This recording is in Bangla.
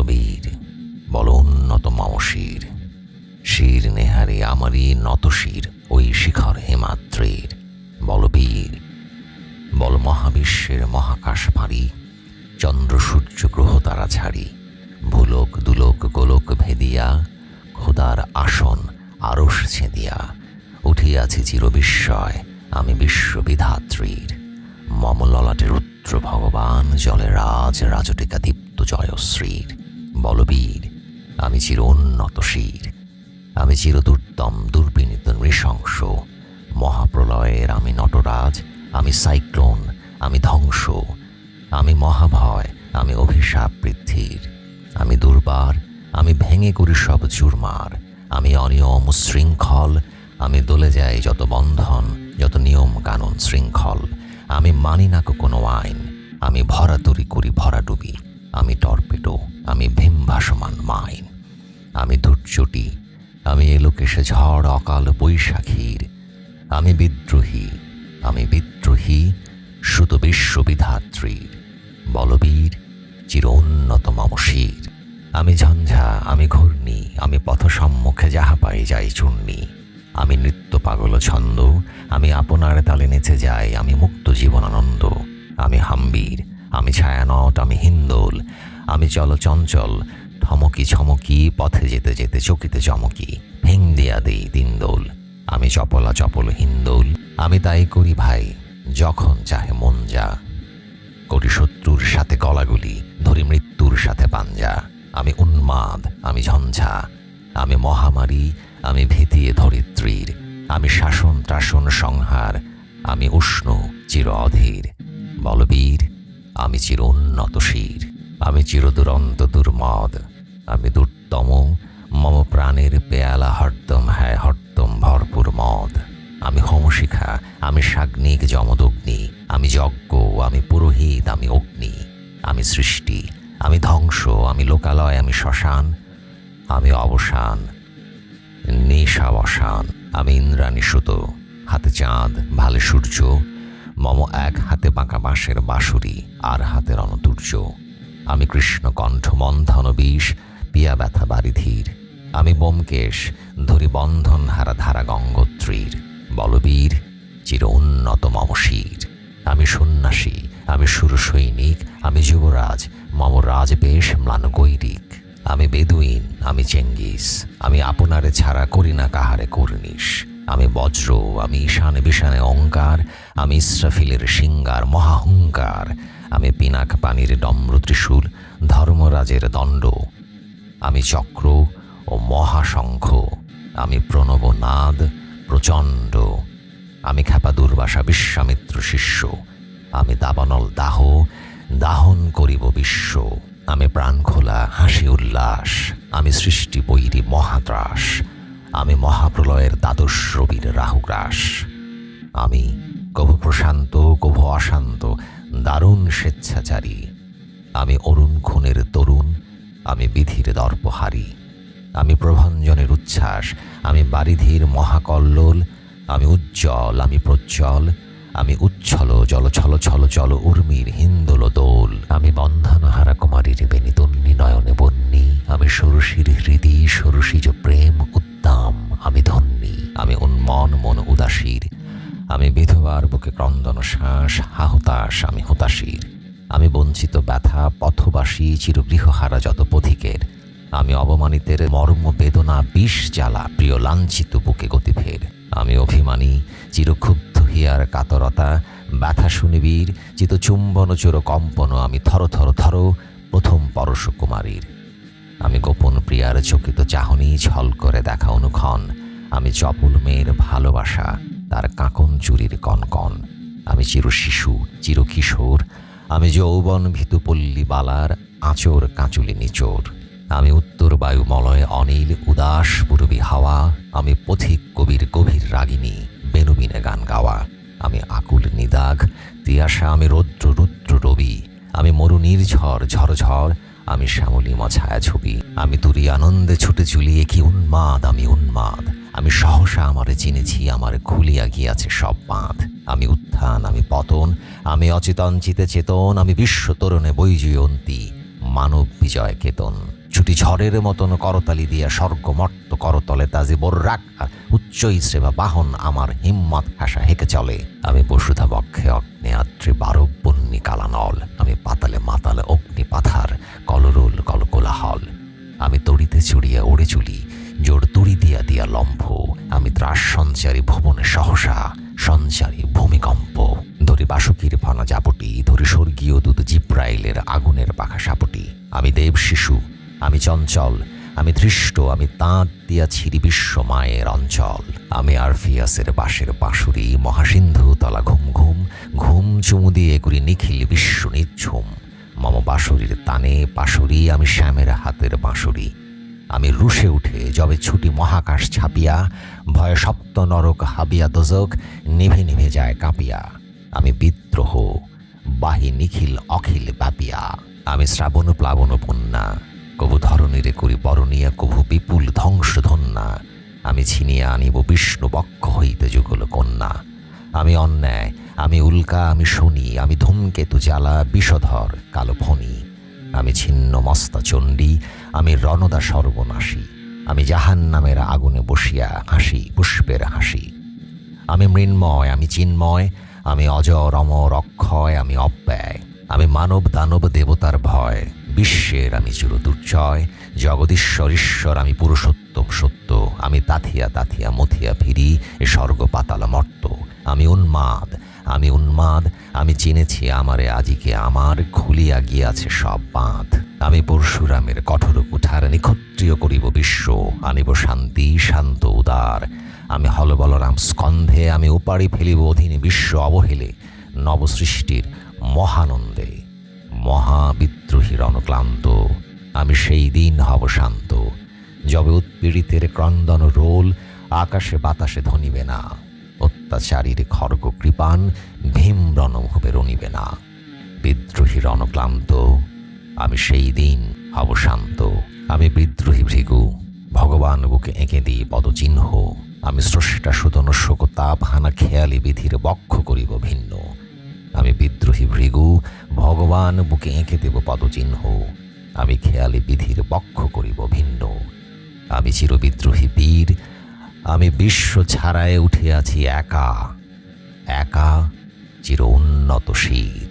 বলবীর, বল উন্নত মম শির। শির নেহারি আমারই নত শির ওই শিখর হিমাদ্রির। বলবীর, বল মহাবিশ্বের মহাকাশ ফাঁড়ি, চন্দ্র সূর্য গ্রহ তারা ছাড়ি, ভুলোক দুলোক গোলোক ভেদিয়া, খোদার আসন আরশ ছেদিয়া, উঠিয়াছি চিরবিস্ময় আমি বিশ্ববিধাত্রীর। মম ললাটে রুদ্র ভগবান, জলে রাজ রাজটিকা দীপ্ত জয়শ্রীর। বলবীর, আমি চির উন্নত শির, আমি চির দুর্দম দুর্বিনীত নৃশংস, মহাপ্রলয়ের আমি নটরাজ, আমি সাইক্লোন, আমি ধ্বংস, আমি মহাভয়, আমি অভিশাপ বৃদ্ধির, আমি দুর্বার, আমি ভেঙে করি সব চুরমার, আমি অনিয়ম শৃঙ্খল, আমি দলে যাই যত বন্ধন, যত নিয়ম কানুন শৃঙ্খল, আমি মানি না কোনো আইন, আমি ভরাতরি করি ভরাডুবি, আমি টর্পেডো, আমি ভীম ভাসমান মাইন, আমি ধূর্যটি, আমি এলোকেশে ঝড় অকাল বৈশাখীর, আমি বিদ্রোহী, আমি বিদ্রোহী সুত বিশ্ববিধাত্রীর। বলবীর, চির উন্নত মম শির, আমি ঝঞ্ঝা, আমি ঘূর্ণি, আমি পথ সম্মুখে যাহা পাই যাই চূর্ণি, আমি নৃত্য পাগল ছন্দ, আমি আপনার তালে নেচে যাই, আমি মুক্ত জীবনানন্দ, আমি হাম্বীর, আমি ছায়ানট, আমি হিন্দোল, আমি চলচঞ্চল ঠমকি ছমকি, পথে যেতে যেতে চকিতে চমকি, ভেং দিয়া দেই দিনদোল, আমি চপলা চপল হিন্দোল, আমি তাই করি ভাই যখন চাহে মন যা, করি শত্রুর সাথে গলাগুলি, ধরি মৃত্যুর সাথে পাঞ্জা, আমি উন্মাদ, আমি ঝঞ্ঝা, আমি মহামারী, আমি ভীতিয়ে ধরিত্রীর, আমি শাসন ত্রাসন সংহার, আমি উষ্ণ চির অধীর। বলবীর, আমি চির উন্নত শির, আমি চিরদুরন্ত দুর্মদ, আমি দুর্দম, মম প্রাণের পেয়ালা হরদম হ্যায় হরদম ভরপুর মদ, আমি হোমশিখা, আমি সাগ্নিক যমদগ্নি, আমি যজ্ঞ, আমি পুরোহিত, আমি অগ্নি, আমি সৃষ্টি, আমি ধ্বংস, আমি লোকালয়, আমি শ্মশান, আমি অবসান নিশাবসান, আমি ইন্দ্রাণী সুত, হাতে চাঁদ ভালে সূর্য, মম এক হাতে বাঁকা বাঁশের বাঁশুরি, আর হাতে রণতুর্য, আমি কৃষ্ণ কণ্ঠ মন্থন বিষ, পিয়া ব্যথা বারিধির, আমি ব্যোমকেশ, ধরি বন্ধন হারা ধারা গঙ্গোত্রীর। বলবীর, চির উন্নত মম শির, আমি সন্ন্যাসী, আমি সুরসৈনিক, আমি যুবরাজ, মম রাজবেশ ম্লান গৈরিক, আমি বেদুইন, আমি চেঙ্গিস, আমি আপনারে ছাড়া করি না কাহারে কর্নিশ, আমি বজ্র, আমি ঈশানে বিশানে ওঙ্কার, আমি ইস্রাফিলের সিঙ্গার মহাহুঙ্কার, আমি পিনাক পানির ডম্র ত্রিশূল, ধর্মরাজের দণ্ড, আমি চক্র ও মহাশঙ্খ, আমি প্রণব নাদ প্রচণ্ড, আমি খ্যাপা দুর্বাসা বিশ্বামিত্র শিষ্য, আমি দাবানল দাহ দাহন করিব বিশ্ব, আমি প্রাণখোলা হাসি উল্লাস, আমি সৃষ্টি বৈরী মহাত্রাস, আমি মহাপ্রলয়ের দ্বাদশ রবির রাহুগ্রাস, আমি কভু প্রশান্ত কভু অশান্ত দারুণ স্বেচ্ছাচারী, আমি অরুণ খুনের তরুণ, আমি বিধির দর্পহারী, আমি প্রভঞ্জনের উচ্ছ্বাস, আমি বারিধির মহাকল্লোল, আমি উজ্জ্বল, আমি প্রজ্জ্বল, আমি উচ্ছল জল ছল ছল চল উর্মির হিন্দোল দোল, আমি বন্ধনহারা কুমারীর বেনিতন্নি নয়নে বন্যী, আমি ষোড়শীর হৃদি ষোড়শীজ প্রেম উদ্দাম, আমি ধন্যী, আমি উন্মন মন উদাসীর, আমি বিধবার বুকে ক্রন্দন শ্বাস হাহুতাস, আমি হতাশীর, আমি বঞ্চিত ব্যথা পথবাসী চিরগৃহহারা যত পথিকের, আমি অবমানিতের মর্ম বেদনা বিষ জ্বালা প্রিয় লাঞ্ছিত বুকে গতিফের, আমি অভিমানী চিরক্ষুব্ধ হিয়ার কাতরতা ব্যথা শুনিবীর চিত চুম্বন চোর কম্পন, আমি থর থর থর প্রথম পরশ কুমারীর, আমি গোপন প্রিয়ার চকিত চাহনি ছল করে দেখা অনুক্ষণ, আমি চপল মেয়ের ভালোবাসা তার কাঁকন চুরির কনকন, আমি চির শিশু চির কিশোর, আমি যৌবন ভীতুপল্লী বালার আঁচর কাঁচুলি নিচোর, আমি উত্তর বায়ু মলয় অনিল উদাস পূর্বী হাওয়া, আমি পথিক কবির গভীর রাগিনী বেনুবিনে গান গাওয়া, আমি আকুল নিদাঘ তিয়াসা, আমি রৌদ্র রুদ্র রবি, আমি মরুনির ঝড় ঝড়, আমি শ্যামলিম ছায়া ছবি, আমি তুরি আনন্দে ছুটে চুলিয়ে কি উন্মাদ, আমি উন্মাদ, আমি সহসা আমারে চিনেছি, আমারে খুলিয়া গিয়াছে সব বাঁধ, আমি উত্থান, আমি পতন, আমি অচেতন চিতে চেতন, আমি বিশ্ব তরণে বৈজয়ন্তী মানব বিজয় কেতন। ছুটি ঝড়ের মতন করতালি দিয়া স্বর্গমর্ত করতলে তাজি বর্রাক আর উচ্চ ইসরেবা বাহন আমার হিম্মত হাসা হেঁকে চলে। আমি বসুধা বক্ষে অগ্নেয়াত্রী বারব বন্যী কালানল, আমি পাতালে মাতালে অগ্নি পাথার কলরোল কলকোলাহল। আমি তড়িতে চড়িয়া ওড়ে চলি জোর তুড়ি দিয়া দিয়া লম্ফ, আমি ত্রাস সঞ্চারী ভুবনে সহসা সঞ্চারী ভূমিকম্প। ধরি বাসুকির ফনা জাপটি, ধরি স্বর্গীয় দূত জিব্রাইলের আগুনের পাখা সাপটি। আমি দেব শিশু, আমি চঞ্চল, আমি ধৃষ্ট, আমি তাঁত দিয়া ছিরি বিশ্ব মায়ের অঞ্চল। আমি আরফিয়াসের বাঁশের বাঁশুরি, মহাসিন্ধু তলা ঘুম ঘুম, ঘুম চুমু দিয়ে করি নিখিল বিশ্ব নিঝুম। মম বাঁশুরির তানে পাশুরি, আমি শ্যামের হাতের বাঁশুরি। আমি রুশে উঠে যবে ছুটি মহাকাশ ছাপিয়া, ভয়ে সপ্ত নরক হাবিয়া দোজক নিভে নিভে যায় কাঁপিয়া। আমি বিদ্রোহ বাহি নিখিল অখিল ব্যাপিয়া। আমি শ্রাবণ প্লাবন বন্যা, কবু ধরণীরে করি বরণিয়া, কবু বিপুল ধ্বংস ধন্যা। আমি ছিনিয়া আনিব বিষ্ণু বক্ষ হইতে যুগল কন্যা। আমি অন্যায়, আমি উল্কা, আমি শনি, আমি ধূমকেতু জ্বালা বিষধর কালো ফণি। আমি ছিন্ন মস্তা চণ্ডী, আমি রণদা সর্বনাশী। আমি জাহান্নামের আগুনে বসিয়া হাসি পুষ্পের হাসি। আমি মৃন্ময়, আমি চিন্ময়, আমি অজর অমর অক্ষয়, আমি অব্যয়। আমি মানব দানব দেবতার ভয়, বিশ্বের আমি চিরদুর্জয়। জগদীশ্বর ঈশ্বর, আমি পুরুষোত্তম সত্য। আমি তাথিয়া তাথিয়া মথিয়া ফিরি এ স্বর্গ পাতাল মর্ত। আমি উন্মাদ, আমি উন্মাদ, আমি চিনেছি আমারে আজিকে আমার, খুলিয়া গিয়াছে সব বাঁধ। আমি পরশুরামের কঠোর কুঠার, নিক্ষত্রিয় করিব বিশ্ব, আনিব শান্তি শান্ত উদার। আমি হল বলরাম স্কন্ধে, আমি উপাড়ি ফেলিব অধীনে বিশ্ব অবহেলে নবসৃষ্টির মহানন্দে। মহাবিদ্রোহীর অনুক্লান্ত, আমি সেই দিন হব শান্ত, যবে উৎপীড়িতের ক্রন্দন রোল আকাশে বাতাসে ধ্বনিবে না। অত্যাচারীর খড়গ কৃপান ভীম রণভূপে রণিবে না। বিদ্রোহীর অনুক্লান্ত, আমি সেই দিন হব শান্ত। আমি বিদ্রোহী ভৃগু, ভগবান বুকে এঁকে দিই পদচিহ্ন। আমি স্রষ্টা সুদন শোকতাপ হানা খেয়ালি বিধির বক্ষ করিব ভিন্ন। আমি বিদ্রোহী ভৃগু, ভগবান বুকে এঁকে দেব পদচিহ্ন। আমি খেয়ালি বিধির বক্ষ করিব ভিন্ন। আমি চিরবিদ্রোহী বীর, আমি বিশ্ব ছাড়ায় উঠে আছি একা, একা চির উন্নত শির।